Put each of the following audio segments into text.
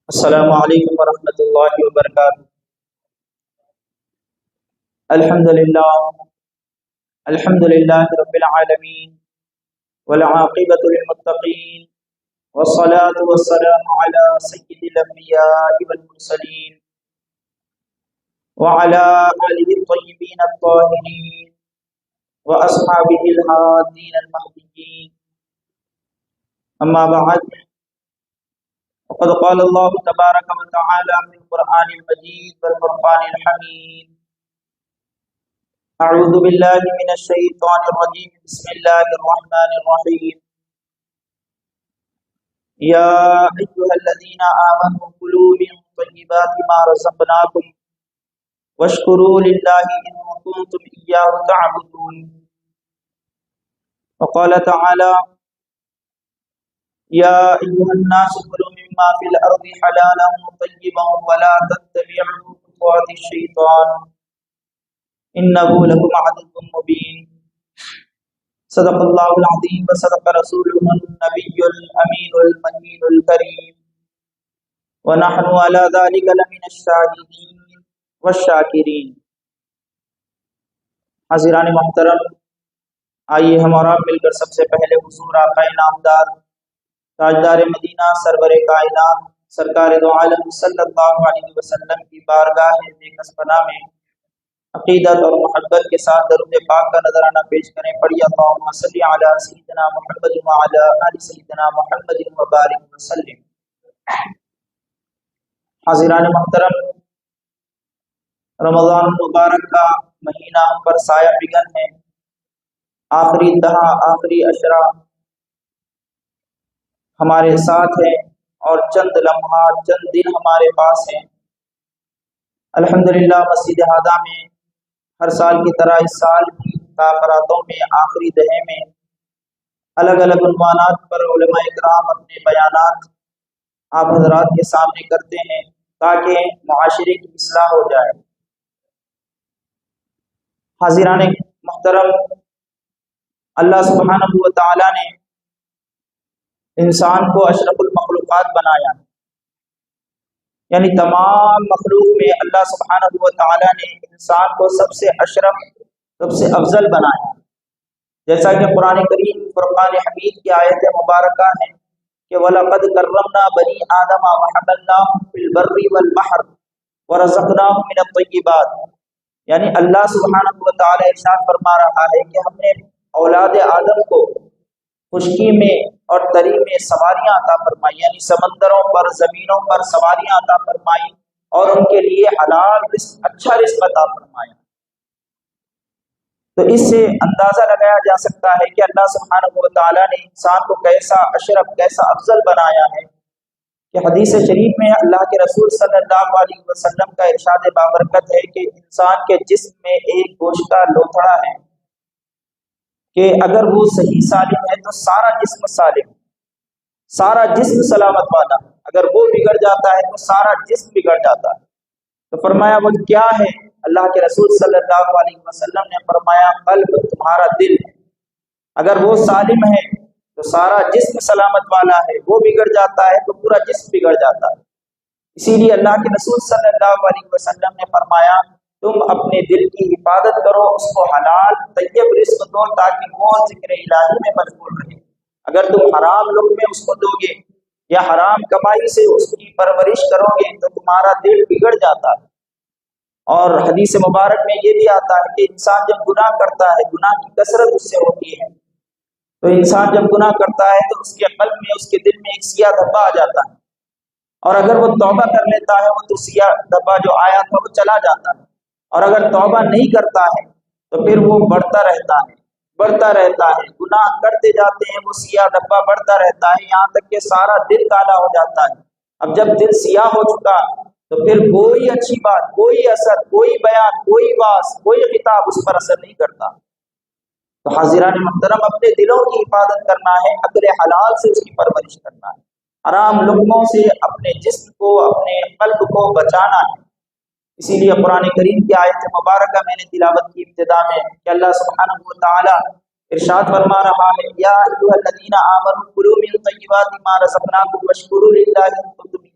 السلام علیکم ورحمۃ اللہ وبرکاتہ۔ الحمد للہ رب العالمین والعاقبۃ للمتقین والصلاة والسلام علی سید الانبیاء والمرسلین وعلی آلہ الطیبین الطاہرین واصحابہ الہادین المہدیین، اما بعد، وقد قال الله تبارك وتعالى في القرآن المجيد والفرقان الحميد: أعوذ بالله من الشيطان الرجيم، بسم الله الرحمن الرحيم. يا أيها الذين آمنوا كلوا من طيبات ما رزقناكم واشكروا لله إن كنتم إياه تعبدون. وقال تعالى: يا أيها الناس كلوا مما في الأرض حلالا طيبا ولا تتبعوا خطوات الشيطان إنه لكم عدو مبين. صدق الله العظيم وصدق رسوله النبي الأمين المكين الكريم، ونحن على ذلك لمن الشاهدين والشاكرين. حاضران محترم، آئیے ہم اور آپ مل کر سب سے پہلے حضور آقا نامدار تاجدار مدینہ سرور کائنات سرکار دو عالم صلی اللہ علیہ وسلم کی بارگاہ نیکس پناہ میں عقیدت اور محبت کے ساتھ درود پاک کا نذرانہ پیش کریں. پڑھیے اللہم صلی علی سیدنا محمد وعلی آل سیدنا محمد وبارک وسلم. حاضران محترم، رمضان المبارک کا مہینہ ہم پر سایہ بگن ہے. آخری دہا، آخری عشرہ ہمارے ساتھ ہیں اور چند لمحات، چند دن ہمارے پاس ہیں. الحمدللہ مسجد ہادہ میں ہر سال کی طرح اس سال بھی تاخیراتوں میں آخری دہے میں الگ الگ عنوانات پر علماء کرام اپنے بیانات آپ حضرات کے سامنے کرتے ہیں تاکہ معاشرے کی اصلاح ہو جائے. حاضران محترم، اللہ سبحانہ و تعالیٰ نے انسان کو اشرف المخلوقات بنایا، یعنی تمام مخلوق میں اللہ سبحانہ و تعالیٰ نے انسان کو سب سے اشرف، سب سے افضل بنایا. جیسا کہ قرآن کریم فرقان حمید کی آیت مبارکہ ہے کہ وَلَقَدْ كَرَّمْنَا بَنِي آدَمَ وَحَمَلْنَاهُمْ فِي الْبَرِّ وَالْبَحْرِ وَرَزَقْنَاهُمْ مِنَ الطَّيِّبَاتِ. یعنی اللہ سبحانہ و تعالیٰ ارشاد فرما رہا ہے کہ ہم نے اولاد آدم کو خشکی میں اور تری میں سواریاں عطا فرمائی، یعنی سمندروں پر، زمینوں پر سواریاں عطا فرمائی اور ان کے لیے حلال رزق، اچھا رزق عطا فرمایا. تو اس سے اندازہ لگایا جا سکتا ہے کہ اللہ سبحانہ و تعالیٰ نے انسان کو کیسا اشرف، کیسا افضل بنایا ہے. کہ حدیث شریف میں اللہ کے رسول صلی اللہ علیہ وسلم کا ارشاد بابرکت ہے کہ انسان کے جسم میں ایک گوشت کا لوتھڑا ہے کہ اگر وہ صحیح سالم ہے تو سارا جسم سالم، سارا جسم سلامت والا. اگر وہ بگڑ جاتا ہے تو سارا جسم بگڑ جاتا ہے. تو فرمایا وہ کیا ہے؟ اللہ کے رسول صلی اللہ علیہ وسلم نے فرمایا قلب، تمہارا دل. اگر وہ سالم ہے تو سارا جسم سلامت والا ہے، وہ بگڑ جاتا ہے تو پورا جسم بگڑ جاتا ہے. اسی لیے اللہ کے رسول صلی اللہ علیہ وسلم نے فرمایا تم اپنے دل کی حفاظت کرو، اس کو حلال طیب رزق دو تاکہ وہ ذکر الہی میں مشغول رہے. اگر تم حرام لقمے اس کو دو گے یا حرام کمائی سے اس کی پرورش کرو گے تو تمہارا دل بگڑ جاتا ہے. اور حدیث مبارک میں یہ بھی آتا ہے کہ انسان جب گناہ کرتا ہے، گناہ کی کثرت اس سے ہوتی ہے، تو انسان جب گناہ کرتا ہے تو اس کے قلب میں، اس کے دل میں ایک سیاہ دھبا آ جاتا ہے، اور اگر وہ توبہ کر لیتا ہے وہ تو سیاہ دھبا جو آیا تھا وہ چلا جاتا ہے. اور اگر توبہ نہیں کرتا ہے تو پھر وہ بڑھتا رہتا ہے، بڑھتا رہتا ہے، گناہ کرتے جاتے ہیں، وہ سیاہ دھبا بڑھتا رہتا ہے یہاں تک کہ سارا دل کالا ہو جاتا ہے. اب جب دل سیاہ ہو چکا تو پھر کوئی اچھی بات، کوئی اثر، کوئی بیان، کوئی واعظ، کوئی خطاب اس پر اثر نہیں کرتا. تو حاضران محترم، اپنے دلوں کی حفاظت کرنا ہے، عقل حلال سے اس کی پرورش کرنا ہے، حرام لقموں سے اپنے جسم کو، اپنے قلب کو بچانا ہے. اسی لیے قرآن کریم کی آیت مبارکہ میں نے تلاوت کی ابتدا میں کہ اللہ سبحانہ و تعالی ارشاد فرما رہا ہے یا ایھا الذین آمنوا کلوا من طیبات ما رزقناکم واشکروا للہ ان کنتم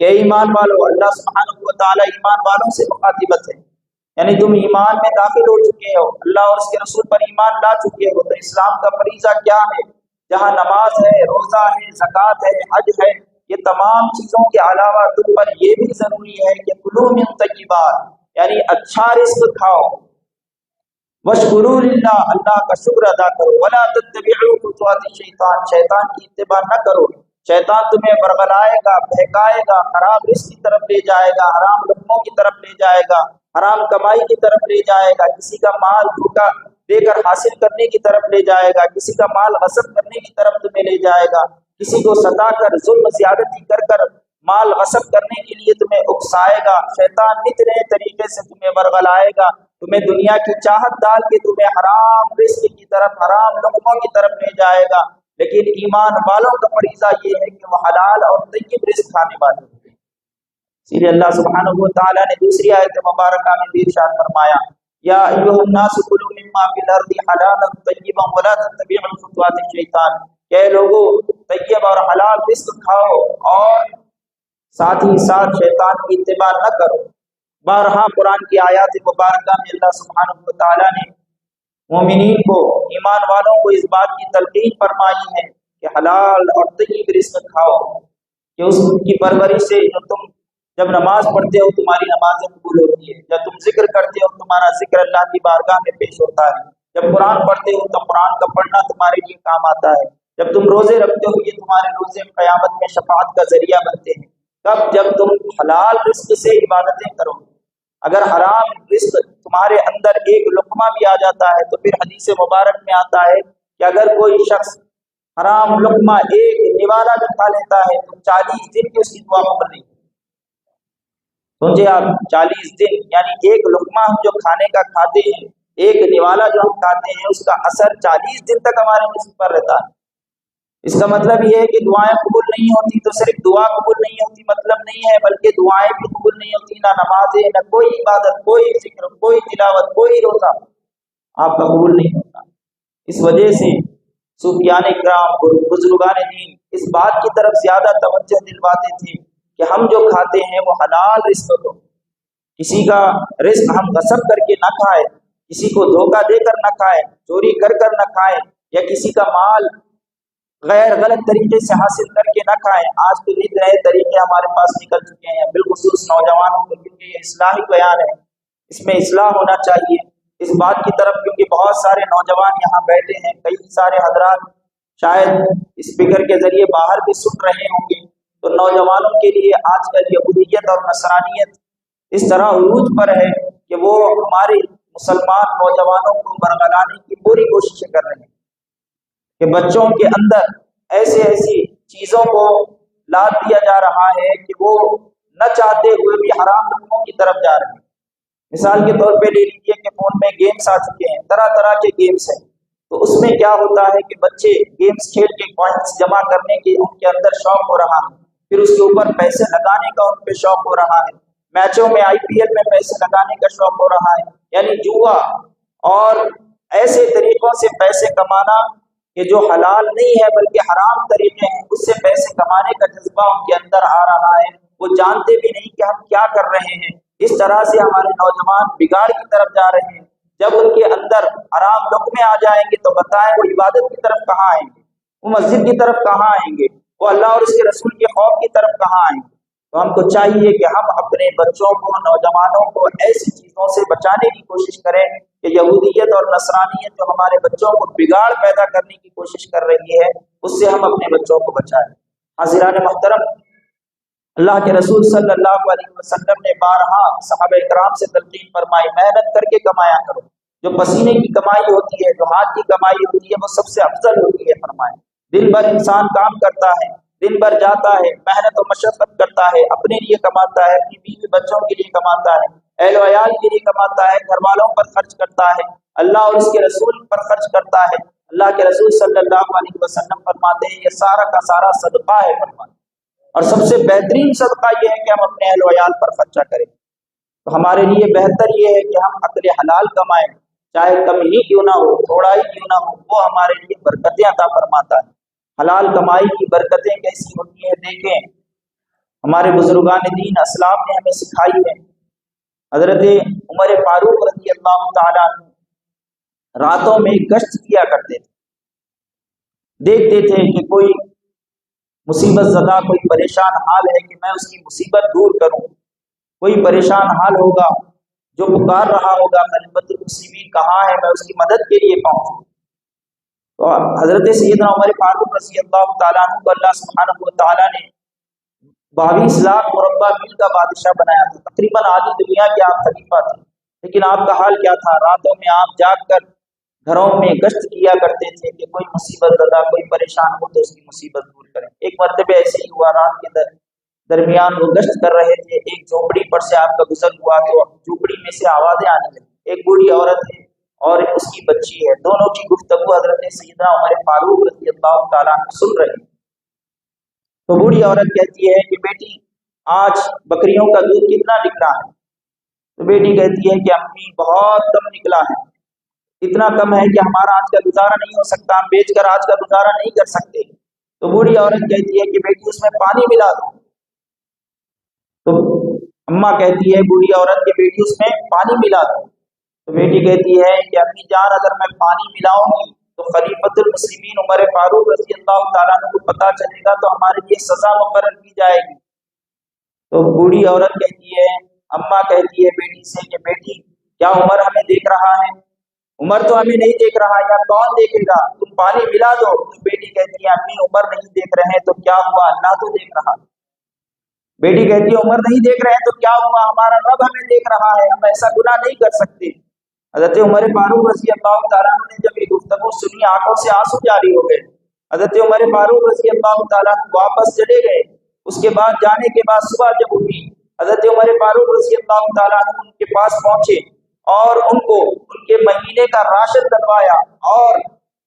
کہ ایمان والو، اللہ سبحانہ و تعالیٰ ایمان والوں سے مخاطبت ہے، یعنی تم ایمان میں داخل ہو چکے ہو، اللہ اور اس کے رسول پر ایمان لا چکے ہو، تو اسلام کا فریضہ کیا ہے؟ جہاں نماز ہے، روزہ ہے، زکوٰۃ ہے، حج ہے، یہ تمام چیزوں کے علاوہ تم پر یہ بھی ضروری ہے کہ کلوا من طیبات، یعنی اچھا رزق کھاؤ، واشکروا للہ، اللہ کا شکر ادا کرو، ولا تتبعوا خطوات الشیطان، شیطان کی اتباع نہ کرو، شیطان تمہیں برگلائے گا، بہکائے گا، حرام رزق کی طرف لے جائے گا، حرام لقموں کی طرف لے جائے گا، حرام کمائی کی طرف لے جائے گا، کسی کا مال دھوکا دے کر حاصل کرنے کی طرف لے جائے گا، کسی کا مال غصب کرنے کی طرف تمہیں لے جائے گا، کسی کو ستا کر ظلم زیادتی کر مال غصب کرنے کے لیے تمہیں اکسائے گا۔ شیطان نت نئے طریقے سے تمہیں برگلائے گا، تمہیں دنیا کی چاہت ڈال کے تمہیں حرام رزق کی طرف، حرام لقموں کی طرف لے جائے گا۔ لیکن ایمان والوں کا فریضہ یہ ہے کہ وہ حلال اور طیب رزق کھانے والے ہیں۔ اسی لیے اللہ سبحانہ و تعالیٰ نے دوسری آیت مبارکہ میں بھی ارشاد فرمایا، یا ایھا الناس کلوا مما فی الارض حلالا طیبا ولا تتبعوا خطوات الشیطان، کہ لوگوں طیب اور حلال رزق کھاؤ اور ساتھ ہی ساتھ شیطان کی اتباع نہ کرو۔ بارہا قرآن کی آیات مبارکہ میں اللہ سبحانہ و تعالیٰ نے مومنین کو، ایمان والوں کو اس بات کی تلقین فرمائی ہے کہ حلال اور طیب رزق کھاؤ، کہ اس کی پرورش سے جو تم جب نماز پڑھتے ہو تمہاری نمازیں قبول ہوتی ہے، جب تم ذکر کرتے ہو تمہارا ذکر اللہ کی بارگاہ میں پیش ہوتا ہے، جب قرآن پڑھتے ہو تو قرآن کا پڑھنا تمہارے لیے کام آتا ہے، جب تم روزے رکھتے ہو یہ تمہارے روزے قیامت میں شفاعت کا ذریعہ بنتے ہیں۔ کب؟ جب تم حلال رزق سے عبادتیں کرو۔ اگر حرام رزق تمہارے اندر ایک لقمہ بھی آ جاتا ہے تو پھر حدیث مبارک میں آتا ہے کہ اگر کوئی شخص حرام لقمہ ایک نوالا بھی کھا لیتا ہے تو 40 دن کی اس کی دعا قبول نہیں۔ سمجھے آپ؟ 40 دن، یعنی ایک لقمہ ہم جو کھانے کا کھاتے ہیں، ایک نوالا جو ہم کھاتے ہیں، اس کا اثر 40 دن تک ہمارے جسم پر رہتا ہے۔ اس کا مطلب یہ ہے کہ دعائیں قبول نہیں ہوتی تو صرف دعا قبول نہیں ہوتی مطلب نہیں ہے، بلکہ دعائیں بھی قبول نہیں ہوتی، نہ نمازیں، نہ کوئی عبادت، کوئی ذکر، کوئی تلاوت، کوئی روزہ آپ کا قبول نہیں ہوتا۔ اس وجہ سے صوفیان کرام، بزرگان دین اس بات کی طرف زیادہ توجہ دلواتے تھے کہ ہم جو کھاتے ہیں وہ حلال رزق ہو، کسی کا رزق ہم غصب کر کے نہ کھائیں، کسی کو دھوکہ دے کر نہ کھائیں، چوری کر نہ کھائیں، یا کسی کا مال غیر غلط طریقے سے حاصل کر کے نہ کھائیں۔ آج تو نت نئے طریقے ہمارے پاس نکل چکے ہیں، بالخصوص نوجوانوں کو، کیونکہ یہ اصلاحی بیان ہے، اس میں اصلاح ہونا چاہیے اس بات کی طرف، کیونکہ بہت سارے نوجوان یہاں بیٹھے ہیں، کئی سارے حضرات شاید اسپیکر کے ذریعے باہر بھی سن رہے ہوں گے، تو نوجوانوں کے لیے آج کل یہودیت اور نصرانیت اس طرح عروج پر ہے کہ وہ ہمارے مسلمان نوجوانوں کو برگلانے کی پوری کوششیں کر رہے ہیں کہ بچوں کے اندر ایسی چیزوں کو لاد دیا جا رہا ہے کہ وہ نہ چاہتے ہوئے بھی حرام لقموں کی طرف جا رہے ہیں۔ مثال کے طور پہ لے لیجیے کہ فون میں گیمز آ چکے ہیں، طرح طرح کے گیمز ہیں، تو اس میں کیا ہوتا ہے کہ بچے گیمز کھیل کے کوائنس جمع کرنے کے ان کے اندر شوق ہو رہا ہے، پھر اس کے اوپر پیسے لگانے کا ان پہ شوق ہو رہا ہے، میچوں میں IPL میں پیسے لگانے کا شوق ہو رہا ہے، یعنی جوا اور ایسے طریقوں سے پیسے کمانا کہ جو حلال نہیں ہے بلکہ حرام طریقے ہیں، اس سے پیسے کمانے کا جذبہ ان کے اندر آ رہا ہے، وہ جانتے بھی نہیں کہ ہم کیا کر رہے ہیں۔ اس طرح سے ہمارے نوجوان بگاڑ کی طرف جا رہے ہیں۔ جب ان کے اندر حرام لقمے آ جائیں گے تو بتائیں وہ عبادت کی طرف کہاں آئیں گے، وہ مسجد کی طرف کہاں آئیں گے، وہ اللہ اور اس کے رسول کے خوف کی طرف کہاں آئیں گے۔ تو ہم کو چاہیے کہ ہم اپنے بچوں کو، نوجوانوں کو ایسی چیزوں سے بچانے کی کوشش کریں کہ یہودیت اور نصرانیت جو ہمارے بچوں کو بگاڑ پیدا کرنے کی کوشش کر رہی ہے، اس سے ہم اپنے بچوں کو بچائیں۔ حاضران محترم، اللہ کے رسول صلی اللہ علیہ وسلم نے بارہا صحابہ کرام سے تلقین فرمائی، محنت کر کے کمایا کرو، جو پسینے کی کمائی ہوتی ہے، جو ہاتھ کی کمائی ہوتی ہے، وہ سب سے افضل ہوتی ہے۔ فرمائے دن بھر انسان کام کرتا ہے، دن بھر جاتا ہے، محنت و مشقت کرتا ہے، اپنے لیے کماتا ہے، اپنی بیوی بچوں کے لیے کماتا ہے، اہل و عیال کے لیے کماتا ہے، گھر والوں پر خرچ کرتا ہے، اللہ اور اس کے رسول پر خرچ کرتا ہے۔ اللہ کے رسول صلی اللہ علیہ وسلم فرماتے ہیں یہ سارا کا سارا صدقہ ہے۔ فرماتے اور سب سے بہترین صدقہ یہ ہے کہ ہم اپنے اہل و عیال پر خرچہ کریں۔ تو ہمارے لیے بہتر یہ ہے کہ ہم عقل حلال کمائیں، چاہے کم ہی کیوں نہ ہو، تھوڑا ہی کیوں نہ ہو، وہ ہمارے لیے برکتیں عطا فرماتا ہے۔ حلال کمائی کی برکتیں کیسی ہوتی ہیں دیکھیں، ہمارے بزرگان دین اسلاف نے ہمیں سکھائی ہے۔ حضرت عمر فاروق رضی اللہ تعالیٰ عنہ راتوں میں گشت کیا کرتے تھے، دیکھتے تھے کہ کوئی مصیبت زدہ، کوئی پریشان حال ہے کہ میں اس کی مصیبت دور کروں، کوئی پریشان حال ہوگا جو پکار رہا ہوگا خلیفۃ المسلمین کہاں ہے، میں اس کی مدد کے لیے پہنچوں۔ تو حضرت سیدنا عمر فاروق رضی اللہ تعالیٰ عنہ کو اللہ سبحانہ و تعالیٰ نے 22 لاکھ مربع میل کا بادشاہ بنایا تھا، تقریباً آدھی دنیا کے آپ خلیفہ تھے، لیکن آپ کا حال کیا تھا؟ راتوں میں آپ جاگ کر گھروں میں گشت کیا کرتے تھے کہ کوئی مصیبت زدہ، کوئی پریشان ہو تو اس کی مصیبت دور کریں۔ ایک مرتبہ ایسے ہی ہوا، رات کے درمیان وہ گشت کر رہے تھے، ایک جھوپڑی پر سے آپ کا گزر ہوا تو جھوپڑی میں سے آوازیں آنے لگی، ایک بوڑھی عورت ہے اور اس کی بچی ہے، دونوں کی گفتگو حضرت سیدنا عمر فاروق رضی اللہ تعالیٰ عنہ سن رہے ہیں۔ تو بوڑھی عورت کہتی ہے کہ بیٹی آج بکریوں کا دودھ کتنا نکلا ہے؟ تو بیٹی کہتی ہے کہ امی بہت کم نکلا ہے، اتنا کم ہے کہ ہمارا آج کا گزارا نہیں ہو سکتا، ہم بیچ کر آج کا گزارا نہیں کر سکتے۔ تو بوڑھی عورت کہتی ہے کہ بیٹی اس میں پانی ملا دو۔ تو اماں کہتی ہے بوڑھی عورت کہ بیٹی اس میں پانی ملا دو۔ تو بیٹی کہتی ہے کہ امی جان اگر میں پانی ملاؤں گی تو خلیفۃ المسلمین عمر فاروق رضی اللہ تعالیٰ عنہ کو پتہ چلے گا تو ہمارے لیے سزا مقرر کی جائے گی۔ تو بوڑھی عورت کہتی ہے، اماں کہتی ہے بیٹی سے کہ بیٹی کیا عمر ہمیں دیکھ رہا ہے؟ عمر تو ہمیں نہیں دیکھ رہا، یا کون دیکھے گا؟ تم پانی ملا دو۔ تو بیٹی کہتی ہے امی عمر نہیں دیکھ رہے ہیں تو کیا ہوا، اللہ تو دیکھ رہا۔ بیٹی کہتی ہے عمر نہیں دیکھ رہے ہیں تو کیا ہوا، ہمارا رب ہمیں دیکھ رہا ہے، ہم ایسا گناہ نہیں کر سکتے۔ حضرت عمر فاروق رضی اللہ تعالیٰ عنہ نے جب یہ گفتگو سنی آنکھوں سے آنسو جاری ہو گئے۔ حضرت عمر فاروق رضی اللہ تعالیٰ عنہ واپس چلے گئے۔ اس کے بعد جانے کے بعد صبح جب اٹھی، حضرت عمر فاروق رضی اللہ تعالیٰ عنہ ان کے پاس پہنچے اور ان کو ان کے مہینے کا راشد دلوایا، اور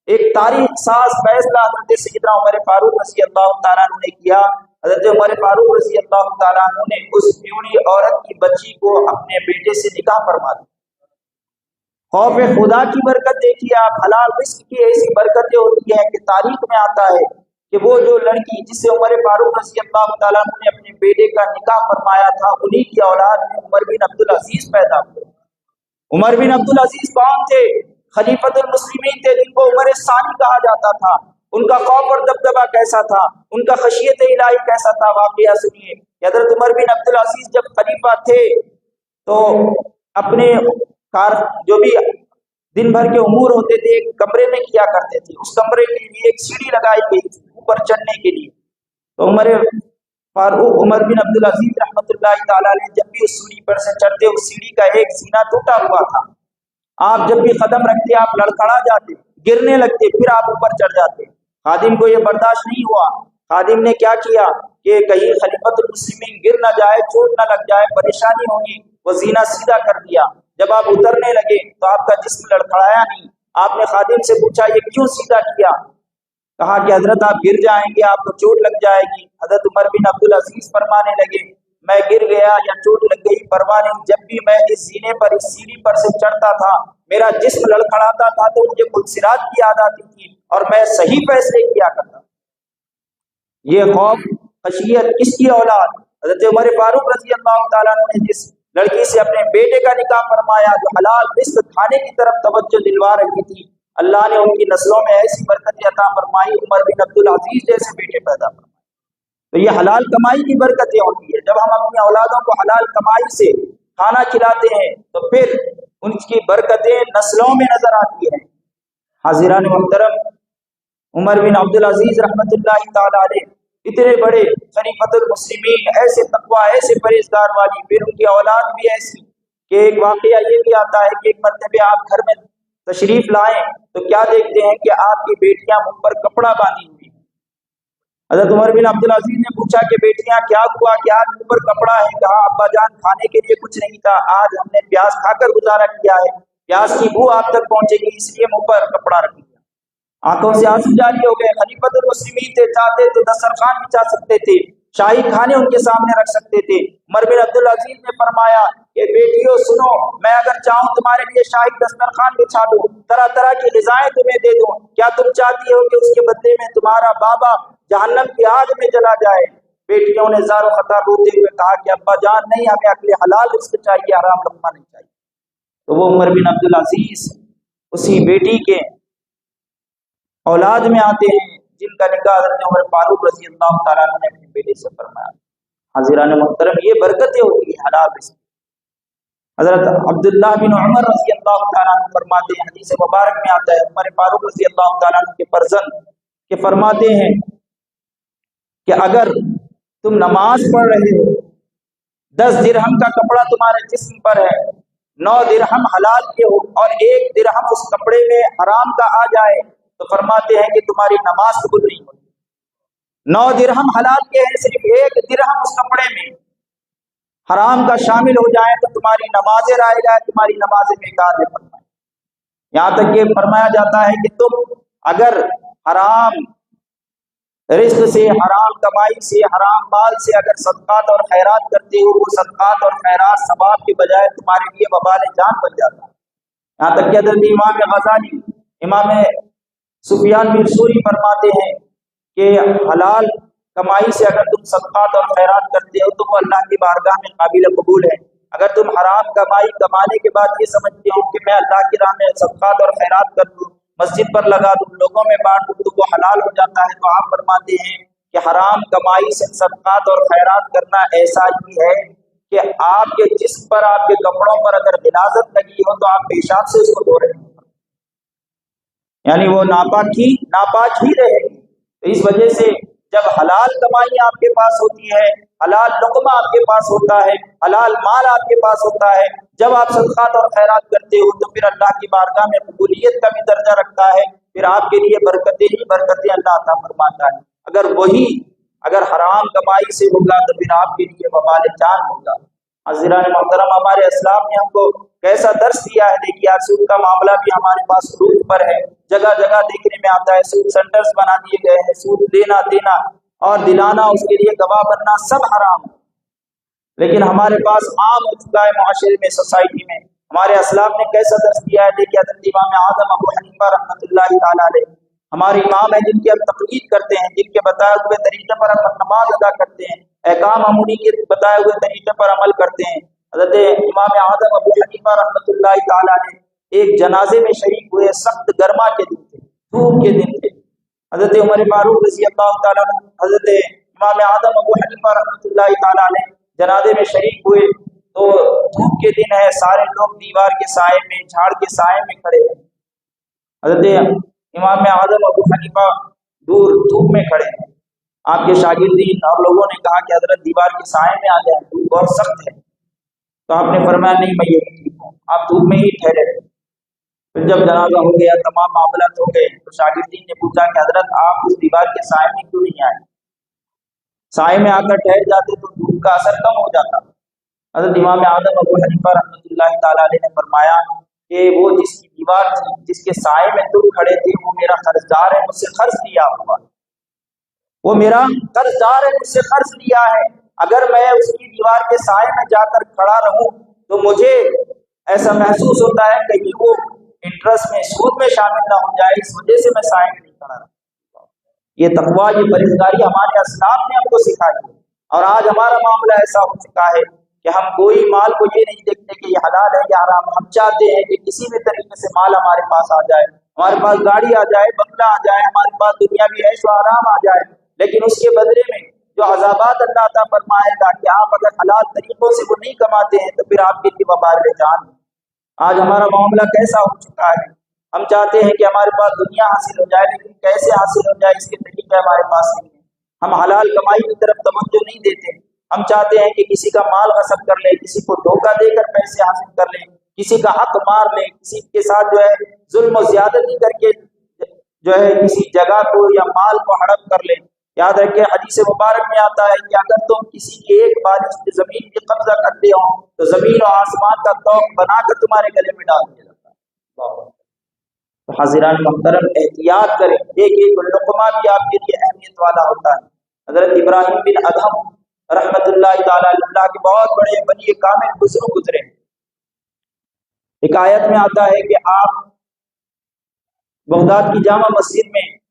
ایک تاریخ ساز فیصلہ حضرت سیدنا عمر فاروق رضی اللہ تعالیٰ عنہ نے کیا۔ حضرت عمر فاروق رضی اللہ تعالیٰ عنہ نے اس بوڑھی عورت کی بچی کو اپنے بیٹے سے نکاح فرما دیا۔ خوف خدا کی برکت دیکھیے آپ، حلال رزق کی ایسی برکتیں ہوتی ہیں کہ تاریخ میں آتا ہے کہ وہ جو لڑکی جس سے عمر فاروق رضی اللہ تعالیٰ عنہ نے اپنے بیٹے کا نکاح فرمایا تھا، انہی کی اولاد میں عمر بن عبد العزیز پیدا ہوئے۔ عمر بن عبد العزیز کون تھے؟ خلیفۃ المسلمین تھے، جن کو عمر ثانی کہا جاتا تھا۔ ان کا خوف اور دبدبہ کیسا تھا، ان کا خشیت الہی کیسا تھا، واقعہ سنیے کہ حضرت عمر بن عبد العزیز جب خلیفہ تھے تو اپنے جو بھی دن بھر کے امور ہوتے تھے ایک کمرے میں کیا کرتے تھے، اس کمرے کے لیے ایک سیڑھی لگائی گئی تھی اوپر چڑھنے کے لیے۔ تو عمر بن عبد العزیز رحمۃ اللہ تعالیٰ علیہ جب بھی اس سیڑھی پر سے چڑھتے، اس سیڑھی کا ایک سینہ ٹوٹا ہوا تھا، آپ جب بھی قدم رکھتے آپ لڑکھڑا جاتے، گرنے لگتے، پھر آپ اوپر چڑھ جاتے۔ خادم کو یہ برداشت نہیں ہوا، خادم نے کیا کیا کہ کہیں خلیفۃ المسلمین گر نہ جائے، چوٹ نہ لگ جائے، پریشانی ہوگی، وہ زینہ سیدھا کر دیا۔ جب آپ اترنے لگے تو آپ کا جسم لڑکھڑایا نہیں۔ آپ نے خادم سے پوچھا یہ کیوں سیدھا کیا؟ کہا کہ حضرت آپ گر جائیں گے، آپ کو چوٹ لگ جائے گی۔ حضرت عمر بن عبد العزیز فرمانے لگے میں گر گیا یا چوٹ لگ گئی پرواہ نہیں، جب بھی میں اس زینے پر اس سیڑھی پر سے چڑھتا تھا میرا جسم لڑکھڑاتا تھا تو مجھے پلسرات کی یاد آتی تھی اور میں صحیح فیصلے کیا کرتا۔ یہ خوف خشیت کس کی اولاد؟ حضرت عمر فاروق رضی اللہ تعالیٰ عنہ نے جس لڑکی سے اپنے بیٹے کا نکاح فرمایا، جو حلال رزق کھانے کی طرف توجہ دلوا رہی تھی، اللہ نے ان کی نسلوں میں ایسی برکت عطا فرمائی، عمر بن عبد العزیز جیسے بیٹے پیدا فرمائے۔ تو یہ حلال کمائی کی برکتیں ہوتی ہے۔ جب ہم اپنی اولادوں کو حلال کمائی سے کھانا کھلاتے ہیں تو پھر ان کی برکتیں نسلوں میں نظر آتی ہیں۔ حاضران محترم، عمر بن عبد العزیز رحمۃ اللہ تعالی علیہ اتنے بڑے خلیفۃ المسلمین، ایسے تقویٰ، ایسے پرہیزگار والی، پھر ان کی اولاد بھی ایسی کہ ایک واقعہ یہ بھی آتا ہے کہ ایک مرتبہ آپ گھر میں تشریف لائیں تو کیا دیکھتے ہیں کہ آپ کی بیٹیاں منہ پر کپڑا باندھی ہوئی۔ حضرت عمر بن عبد العزیز نے پوچھا کہ بیٹیاں کیا ہوا کہ آج منہ پر کپڑا ہے؟ کہا ابا جان کھانے کے لیے کچھ نہیں تھا، آج ہم نے پیاز کھا کر گزارا کیا ہے، پیاز کی بو آپ تک پہنچے گی اس لیے منہ پر کپڑا رکھ دیا۔ آنکھوں سے آنسو جاری ہو گئے۔ خلیفۃ المسلمین تھے، چاہتے تو دسترخوان بچھا سکتے تھے، شاہی کھانے ان کے سامنے رکھ سکتے تھے۔ عمر بن عبد العزیز نے فرمایا کہ بیٹیوں سنو، میں اگر چاہوں تمہارے لیے شاہی دسترخوان بچھا دوں، طرح طرح کی غذائیں تمہیں دے دوں، کیا تم چاہتی ہو کہ اس کے بدلے میں تمہارا بابا جہنم کی آگ میں جلا جائے؟ بیٹیوں نے زار و خطا روتے ہوئے کہا کہ ابا جان نہیں، ہمیں اکل حلال رزق چاہیے، حرام لقمہ نہیں چاہیے۔ تو وہ عمر بن عبدالعزیز اسی بیٹی کے اولاد میں آتے ہیں جن کا نکاح حضرت عمر فاروق رضی اللہ تعالیٰ عنہ نے اپنے بیٹے سے فرمایا۔ حاضران محترم، یہ برکتیں ہوتی ہیں حلال رزق۔ حضرت عبداللہ بن عمر رضی اللہ تعالیٰ عنہ فرماتے ہیں، حدیث مبارک میں آتا ہے، عمر فاروق رضی اللہ تعالیٰ عنہ کے فرزند کہ فرماتے ہیں کہ اگر تم نماز پڑھ رہے ہو، 10 درہم کا کپڑا تمہارے جسم پر ہے، 9 درہم حلال کے ہو اور 1 درہم اس کپڑے میں حرام کا آ جائے، تو فرماتے ہیں کہ تمہاری نماز قبول نہیں ہوتی۔ 9 درہم حلال کے ہیں، صرف 1 درہم اس کپڑے میں حرام کا شامل ہو جائے تو تمہاری نمازیں رائے جائے، تمہاری نمازیں بیکار ہے۔ فرمائے یہاں تک کہ فرمایا جاتا ہے کہ تم اگر حرام رزق سے، حرام کمائی سے، حرام مال سے اگر صدقات اور خیرات کرتے ہو، وہ صدقات اور خیرات ثواب کے بجائے تمہارے لیے وبال جان بن جاتا ہے۔ یہاں تک کہ حضرت امام غزالی، امام سفیان بن ثوری فرماتے ہیں کہ حلال کمائی سے اگر تم صدقات اور خیرات کرتے ہو تو وہ اللہ کی بارگاہ میں قابل قبول ہے۔ اگر تم حرام کمائی کمانے کے بعد یہ سمجھتے ہو کہ میں اللہ کی راہ میں صدقات اور خیرات کر دوں، مسجد پر لگا دوں، لوگوں میں بانٹ دوں تو وہ حلال ہو جاتا ہے، تو آپ فرماتے ہیں کہ حرام کمائی سے صدقات اور خیرات کرنا ایسا ہی ہے کہ آپ کے جسم پر، آپ کے کپڑوں پر اگر غلاظت لگی ہو تو آپ پیشاب سے اس کو دھو رہے ہیں، یعنی وہ ناپاک ہی رہے گی۔ تو اس وجہ سے جب حلال کمائی آپ کے پاس ہوتی ہے، حلال لقمہ آپ کے پاس ہوتا ہے، حلال مال آپ کے پاس ہوتا ہے، جب آپ صدقات اور خیرات کرتے ہو تو پھر اللہ کی بارگاہ میں قبولیت کا بھی درجہ رکھتا ہے، پھر آپ کے لیے برکتیں ہی برکتیں اللہ عطا فرماتا ہے۔ اگر حرام کمائی سے ہوگا تو پھر آپ کے لیے وبال جان ہوگا۔ حضران محترم، ہمارے اسلاف نے ہم کو کیسا درس دیا ہے، دیکھیے آج سود کا معاملہ بھی ہمارے پاس عروج پر ہے، جگہ جگہ دیکھنے میں آتا ہے، سود سینٹرز بنا دیے گئے ہیں، سود لینا دینا اور دلانا، اس کے لیے گواہ بننا سب حرام ہے، لیکن ہمارے پاس عام ہو چکا ہے معاشرے میں، سوسائٹی میں۔ ہمارے اسلاف نے کیسا درس دیا ہے، دیکھیے حضرت امام اعظم ابو حنیفہ رحمۃ اللہ تعالیٰ علیہ ہمارے امام ہیں، جن کی ہم تقلید کرتے ہیں، جن کے بتائے ہوئے طریقے پر ہم نماز ادا کرتے ہیں، احکام عمومی کے بتائے ہوئے طریقے پر عمل کرتے ہیں۔ حضرت امام اعظم ابو حنیفہ رحمۃ اللہ تعالیٰ نے ایک جنازے میں شریک ہوئے، سخت گرما کے دن تھے، دھوپ کے دن تھے۔ حضرت عمر فاروق رضی اللہ تعالیٰ عنہ، حضرت امام اعظم ابو حنیفہ رحمۃ اللہ تعالیٰ نے جنازے میں شریک ہوئے تو دھوپ کے دن ہے، سارے لوگ دیوار کے سائے میں، جھاڑ کے سائے میں کھڑے ہیں، حضرت امام اعظم ابو حنیفہ دور دھوپ میں کھڑے ہیں۔ آپ کے شاگردین اور لوگوں نے کہا کہ حضرت دیوار کے سائے میں آ جائیں، دھوپ بہت سخت ہے، تو آپ نے فرمایا نہیں، میں یہی ٹھیک ہوں، آپ دھوپ میں ہی ٹھہرے رہے۔ پھر جب جنازہ ہو گیا، تمام معاملات ہو گئے، تو شاگردین نے پوچھا کہ حضرت آپ اس دیوار کے سائے میں کیوں نہیں آئے؟ سائے میں آ کر ٹھہر جاتے تو دھوپ کا اثر کم ہو جاتا۔ حضرت امام اعظم ابو حنیفہ رحمۃ اللہ تعالیٰ علیہ نے فرمایا کہ وہ جس کی دیوار تھی، جس کے سائے میں تم کھڑے تھے، وہ میرا قرض دار ہے، مجھ سے قرض لیا ہوا، وہ میرا قرض دار ہے، مجھ سے قرض لیا ہے۔ اگر میں اس کی دیوار کے سائے میں جا کر کھڑا رہوں تو مجھے ایسا محسوس ہوتا ہے کہیں وہ انٹرسٹ میں، سود میں شامل نہ ہو جائے، اس وجہ سے میں سائے میں نہیں کھڑا رہا۔ یہ تقویٰ، یہ پرہیزگاری ہمارے اسلاف نے ہم کو سکھائی ہے، اور آج ہمارا معاملہ ایسا ہو چکا ہے کہ ہم کوئی مال کو یہ نہیں دیکھتے کہ یہ حلال ہے یا حرام، ہم چاہتے ہیں کہ کسی بھی طریقے سے مال ہمارے پاس آ جائے، ہمارے پاس گاڑی آ جائے، بنگلہ آ جائے، ہمارے پاس دنیاوی عیش و آرام آ جائے، لیکن اس کے بدلے میں جو عذابات اللہ عطا فرمائے گا کہ آپ اگر حلال طریقوں سے وہ نہیں کماتے ہیں تو پھر آپ کے لیے وبال جان۔ آج ہمارا معاملہ کیسا ہو چکا ہے، ہم چاہتے ہیں کہ ہمارے پاس دنیا حاصل ہو جائے، لیکن کیسے حاصل ہو جائے اس کے طریقے ہمارے پاس نہیں ہے۔ ہم حلال کمائی کی طرف توجہ نہیں دیتے، ہم چاہتے ہیں کہ کسی کا مال غصب کر لیں، کسی کو دھوکہ دے کر پیسے حاصل کر لیں، کسی کا حق مار لیں، کسی کے ساتھ جو ہے ظلم و زیادتی کر کے جو ہے کسی جگہ کو یا مال کو ہڑپ کر لیں۔ یاد رکھیں، حدیث مبارک میں آتا ہے کہ اگر تم کسی کی ایک بارش کی زمین کی قبضہ کرتے ہو تو زمین و آسمان کا توق بنا کر تمہارے گلے میں ڈال دیا جاتا ہے۔ تو حاضران محترم، احتیاط کریں، ایک ایک لقمہ بھی آپ کے لیے اہمیت والا ہوتا ہے۔ حضرت ابراہیم بن ادہم رحمت اللہ تعالیٰ اللہ کے بہت بڑے ولی کامل بزرگ گزرے۔ حکایت میں آتا ہے کہ آپ بغداد کی جامع مسجد میں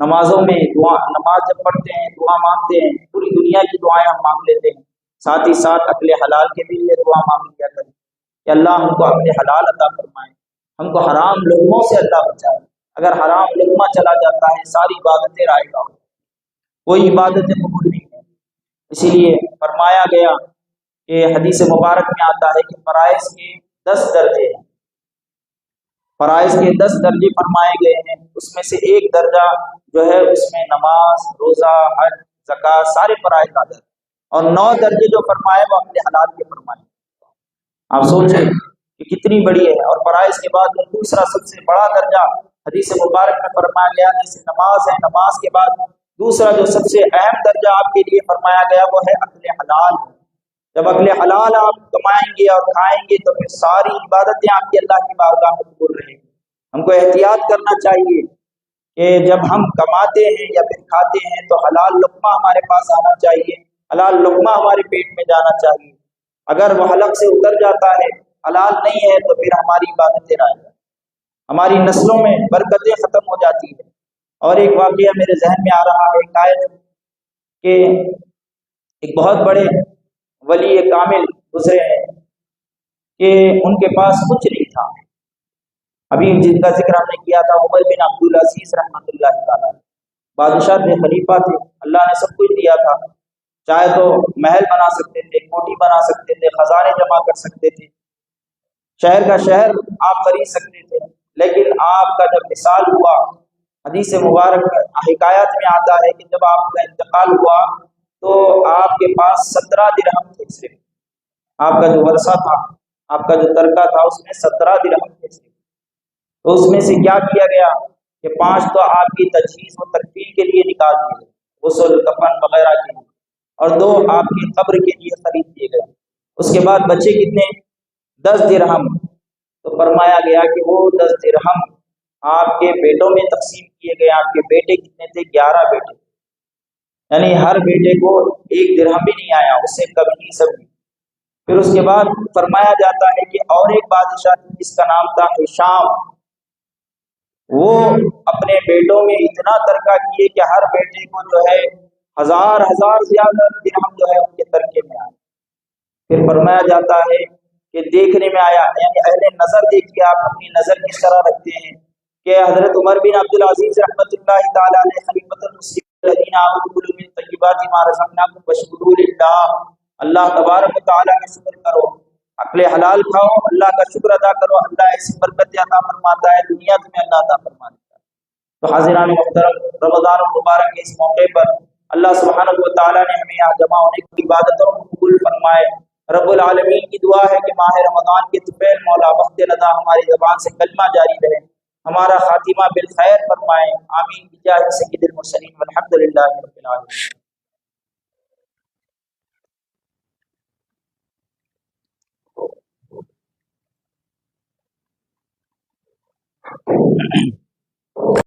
نمازوں میں نماز جب پڑھتے ہیں دعا مانگتے ہیں، پوری دنیا کی دعائیں ہم مانگ لیتے ہیں، ساتھ ہی ساتھ عقل حلال کے بھی لیے دعا مانگ لیا کریں کہ اللہ ہم کو عقل حلال عطا فرمائے، ہم کو حرام لقموں سے اللہ بچائے۔ اگر حرام لقمہ چلا جاتا ہے ساری عبادتیں رائے گا، کوئی عبادتیں قبول نہیں ہے۔ اسی لیے فرمایا گیا کہ حدیث مبارک میں آتا ہے کہ فرائض کے 10 درجے ہیں، فرائض کے 10 درجے فرمائے گئے ہیں، اس میں سے ایک درجہ جو ہے اس میں نماز، روزہ، حج، زکوٰۃ سارے فرائض آ جاتے ہیں، اور 9 درجے جو فرمائے وہ اپنے حلال کے فرمائے۔ آپ سوچیں کہ کتنی بڑی ہے۔ اور فرائض کے بعد دوسرا سب سے بڑا درجہ حدیث مبارک میں فرمایا گیا، جیسے نماز ہے، نماز کے بعد دوسرا جو سب سے اہم درجہ آپ کے لیے فرمایا گیا وہ ہے عقل حلال۔ جب عقل حلال آپ کمائیں گے اور کھائیں گے تو پھر ساری عبادتیں آپ کی اللہ کی بارگاہ میں قبول رہیں گی۔ ہم کو احتیاط کرنا چاہیے کہ جب ہم کماتے ہیں یا پھر کھاتے ہیں تو حلال لقمہ ہمارے پاس آنا چاہیے، حلال لقمہ ہمارے پیٹ میں جانا چاہیے۔ اگر وہ حلق سے اتر جاتا ہے، حلال نہیں ہے، تو پھر ہماری عبادتیں رائے گا، ہماری نسلوں میں برکتیں ختم ہو جاتی ہیں۔ اور ایک واقعہ میرے ذہن میں آ رہا ہے قائد کہ ایک بہت بڑے ولی کامل گزرے ہیں کہ ان کے پاس کچھ نہیں تھا، ابھی جن کا ذکر ہم نے کیا تھا عمر بن عبدالعزیز رحمۃ اللہ تعالیٰ، بادشاہ تھے، خلیفہ تھے، اللہ نے سب کچھ دیا تھا، چاہے تو محل بنا سکتے تھے، کوٹھی بنا سکتے تھے، خزانے جمع کر سکتے تھے، شہر کا شہر آپ خرید سکتے تھے، لیکن آپ کا جب وصال ہوا، حدیث مبارک حکایات میں آتا ہے کہ جب آپ کا انتقال ہوا تو آپ کے پاس 17 درہم تھے صرف، آپ کا جو ورثہ تھا، آپ کا جو ترکہ تھا اس میں 17 درہم تھے صرف۔ تو اس میں سے کیا کیا گیا کہ 5 تو آپ کی تجہیز و تکفین کے لیے نکال دیے گئے، غسل کفن وغیرہ کے لیے، اور 2 آپ کی قبر کے لیے خرید دیے گئے۔ اس کے بعد بچے کتنے؟ 10 درہم۔ تو فرمایا گیا کہ وہ 10 درہم آپ کے بیٹوں میں تقسیم کیے گئے۔ آپ کے بیٹے کتنے تھے؟ 11 بیٹے، یعنی ہر بیٹے کو 1 درہم بھی نہیں آیا، اس سے کم ہی سب۔ پھر اس کے بعد فرمایا جاتا ہے کہ اور ایک بادشاہ تھا جس کا نام تھا ہشام، وہ اپنے بیٹوں میں اتنا ترکہ کیے کہ ہر بیٹے کو جو ہے 1000 زیادہ درہم جو ہے ان کے ترکے میں آئے۔ پھر فرمایا جاتا ہے کہ دیکھنے میں آیا، یعنی اہل نظر دیکھیے آپ اپنی نظر کس طرح رکھتے ہیں، کہ حضرت عمر بن عبدالعزیز رحمۃ اللہ تعالیٰ علیہ خلیفۃ المسلمین الذین آمنوا کلوا من طیبات ما رزقناکم واشکروا للہ، اللہ تبارک و تعالیٰ کا شکر کرو، عقل حلال کھاؤ، اللہ کا شکر ادا کرو، اللہ ایسی برکت عطا فرماتا ہے، دنیا تمہیں اللہ عطا فرماتا ہے۔ تو حاضران محترم، رمضان المبارک کے اس موقع پر اللہ سبحانہ و تعالیٰ نے ہمیں یہاں جمع ہونے کی عبادتوں کو قبول فرمائے۔ رب العالمین کی دعا ہے کہ ماہ رمضان کے طفیل مولا وقت ندا ہماری زبان سے کلمہ جاری رہے، ہمارا خاتمہ بالخیر فرمائے، آمین بجاہ سید المرسلین والحمد للہ رب العالمین۔